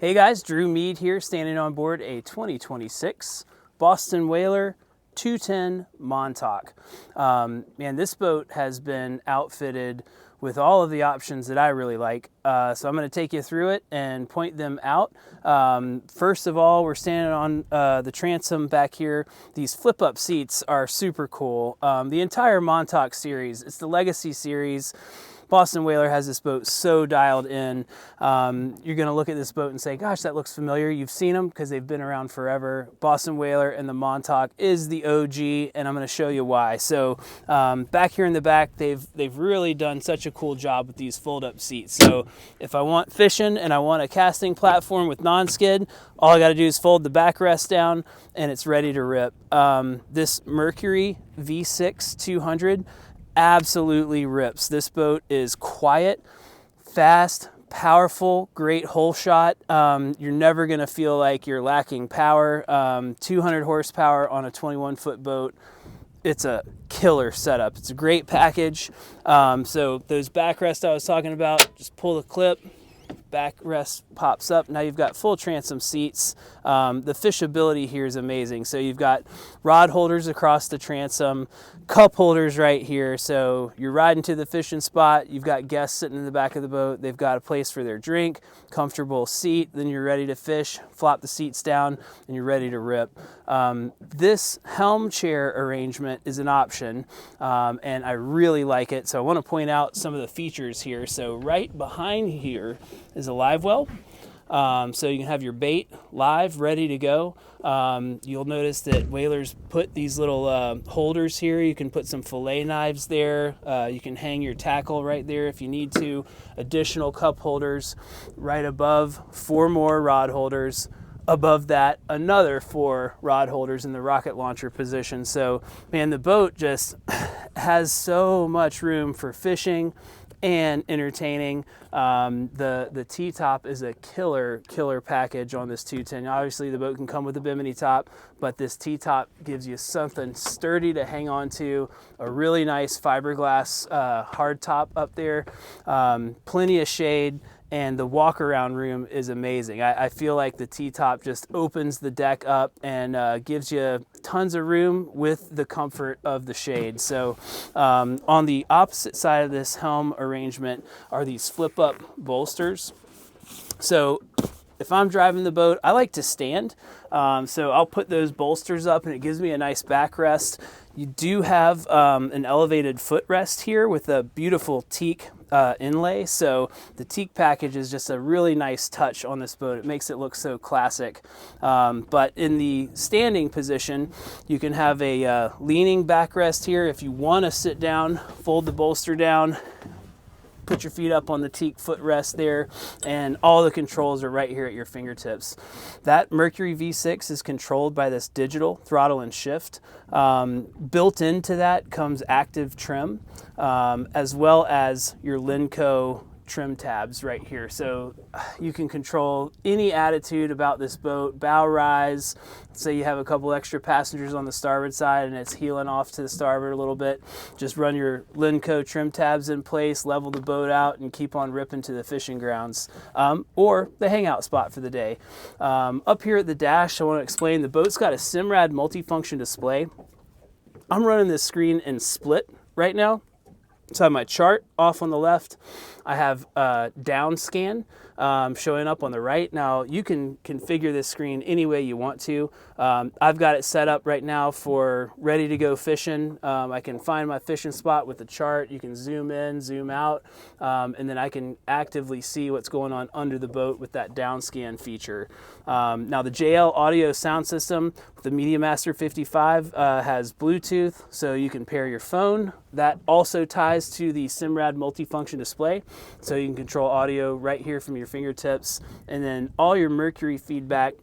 Hey guys, Drew Mead here, standing on board a 2026 Boston Whaler 210 Montauk. Man, this boat has been outfitted with all of the options that I really like. So I'm going to take you through it and point them out. First of all, we're standing on the transom back here. These flip-up seats are super cool. The entire Montauk series, it's the Legacy series. Boston Whaler has this boat so dialed in. You're going to look at this boat and say, gosh, that looks familiar. You've seen them because they've been around forever. Boston Whaler and the Montauk is the OG, and I'm going to show you why. So back here in the back, they've really done such a cool job with these fold-up seats. So if I want fishing and I want a casting platform with non-skid, all I got to do is fold the backrest down and it's ready to rip. This Mercury V6 200 absolutely rips. This boat is quiet, fast, powerful, great hole shot. You're never going to feel like you're lacking power. 200 horsepower on a 21-foot boat. It's a killer setup. It's a great package. So those backrests I was talking about, just pull the clip, backrest pops up. Now you've got full transom seats. The fishability here is amazing. So you've got rod holders across the transom, cup holders right here. So you're riding to the fishing spot. You've got guests sitting in the back of the boat. They've got a place for their drink, comfortable seat. Then you're ready to fish. Flop the seats down and you're ready to rip. This Helm chair arrangement is an option, and I really like it. So I want to point out some of the features here. So right behind here is a live well. So you can have your bait live, ready to go. You'll notice that whalers put these little holders here. You can put some fillet knives there. You can hang your tackle right there if you need to. Additional cup holders right above, 4 more rod holders. Above that, another 4 rod holders in the rocket launcher position. So, man, the boat just has so much room for fishing and entertaining. The T-top is a killer package on this 210. Obviously, the boat can come with a bimini top, but this T-top gives you something sturdy to hang on to, a really nice fiberglass hard top up there, plenty of shade, and the walk around room is amazing. I feel like the T-top just opens the deck up and gives you tons of room with the comfort of the shade. So on the opposite side of this Helm arrangement are these flip up bolsters. So if I'm driving the boat, I like to stand. So I'll put those bolsters up and it gives me a nice backrest. You do have an elevated footrest here with a beautiful teak inlay. So the teak package is just a really nice touch on this boat. It makes it look so classic. But in the standing position, you can have a leaning backrest here. If you want to sit down, fold the bolster down, put your feet up on the teak footrest there, and all the controls are right here at your fingertips. That Mercury V6 is controlled by this digital throttle and shift. Built into that comes active trim, as well as your Lenco trim tabs right here. So you can control any attitude about this boat. Bow rise, say you have a couple extra passengers on the starboard side and it's heeling off to the starboard a little bit, just run your Lenco trim tabs in place, level the boat out, and keep on ripping to the fishing grounds, or the hangout spot for the day. Up here at the dash, I want to explain the boat's got a Simrad multifunction display. I'm running this screen in split right now. So I have my chart off on the left. I have down scan showing up on the right. Now you can configure this screen any way you want to. I've got it set up right now for ready to go fishing. I can find my fishing spot with the chart. You can zoom in, zoom out, and then I can actively see what's going on under the boat with that down scan feature. Now the JL audio sound system with the Media Master 55 has Bluetooth, so you can pair your phone. That also ties to the Simrad multifunction display, so you can control audio right here from your fingertips, and then all your Mercury feedback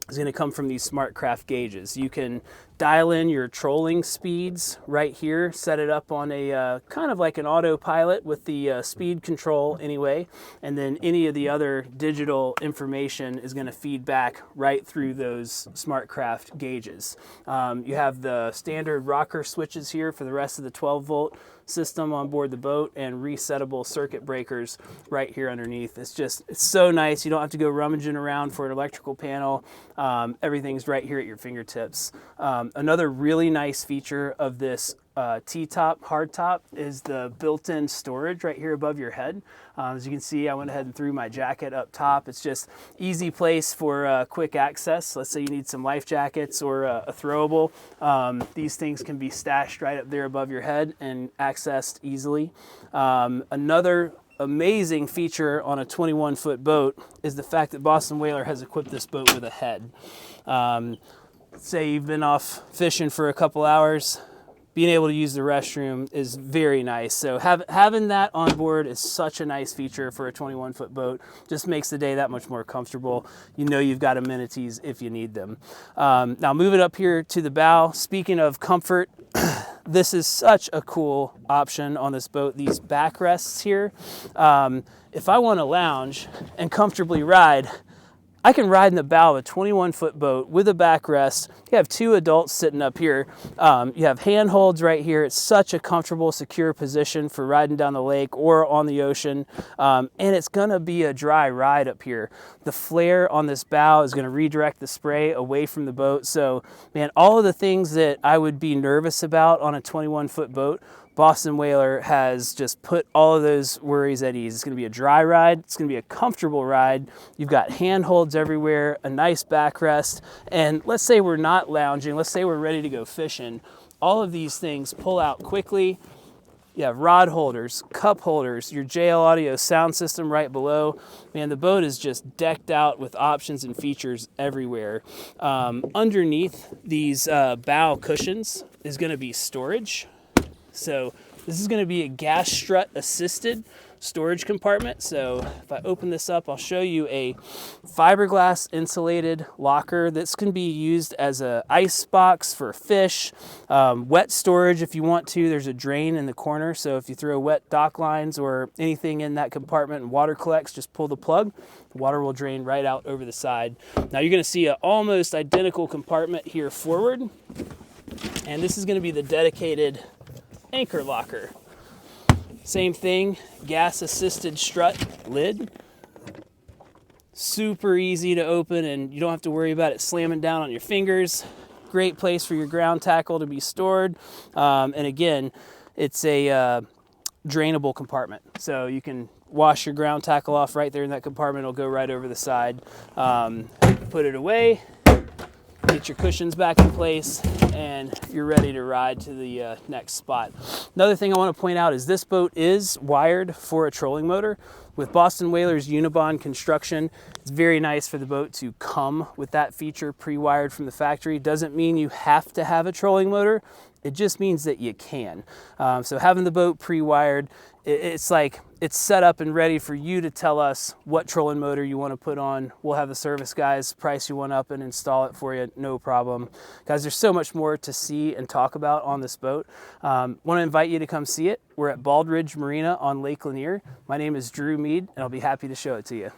is going to come from these SmartCraft gauges. You can dial in your trolling speeds right here, set it up on a kind of like an autopilot with the speed control anyway, and then any of the other digital information is going to feed back right through those SmartCraft gauges. You have the standard rocker switches here for the rest of the 12 volt system on board the boat and resettable circuit breakers right here underneath. It's so nice. You don't have to go rummaging around for an electrical panel. Everything's right here at your fingertips. Another really nice feature of this T-top, hardtop, is the built-in storage right here above your head. As you can see, I went ahead and threw my jacket up top. It's just easy place for quick access. Let's say you need some life jackets or a throwable. These things can be stashed right up there above your head and accessed easily. Another amazing feature on a 21-foot boat is the fact that Boston Whaler has equipped this boat with a head. Say you've been off fishing for a couple hours, being able to use the restroom is very nice. So having that on board is such a nice feature for a 21-foot boat. Just makes the day that much more comfortable. You know you've got amenities if you need them. Now moving up here to the bow, speaking of comfort, this is such a cool option on this boat. These backrests here, if I want to lounge and comfortably ride, I can ride in the bow of a 21-foot boat with a backrest. You have two adults sitting up here. You have handholds right here. It's such a comfortable, secure position for riding down the lake or on the ocean. And it's gonna be a dry ride up here. The flare on this bow is gonna redirect the spray away from the boat. So, man, all of the things that I would be nervous about on a 21-foot boat, Boston Whaler has just put all of those worries at ease. It's going to be a dry ride. It's going to be a comfortable ride. You've got handholds everywhere, a nice backrest, and let's say we're not lounging. Let's say we're ready to go fishing. All of these things pull out quickly. You have rod holders, cup holders, your JL Audio sound system right below. Man, the boat is just decked out with options and features everywhere. Underneath these bow cushions is going to be storage. So this is going to be a gas strut assisted storage compartment. So if I open this up, I'll show you a fiberglass insulated locker. This can be used as a ice box for fish, wet storage if you want to. There's a drain in the corner, so if you throw wet dock lines or anything in that compartment and water collects, just pull the plug. The water will drain right out over the side. Now you're going to see an almost identical compartment here forward, and this is going to be the dedicated anchor locker. Same thing, gas assisted strut lid. Super easy to open and you don't have to worry about it slamming down on your fingers. Great place for your ground tackle to be stored. And again, it's a drainable compartment. So you can wash your ground tackle off right there in that compartment. It'll go right over the side. Put it away, get your cushions back in place, and you're ready to ride to the next spot. Another thing I want to point out is this boat is wired for a trolling motor. With Boston Whaler's Unibond construction, it's very nice for the boat to come with that feature pre-wired from the factory. Doesn't mean you have to have a trolling motor. It just means that you can. So having the boat pre-wired, it's like it's set up and ready for you to tell us what trolling motor you want to put on. We'll have the service guys price you one up and install it for you, no problem. Guys, there's so much more to see and talk about on this boat. Want to invite you to come see it. We're at Bald Ridge Marina on Lake Lanier. My name is Drew Mead, and I'll be happy to show it to you.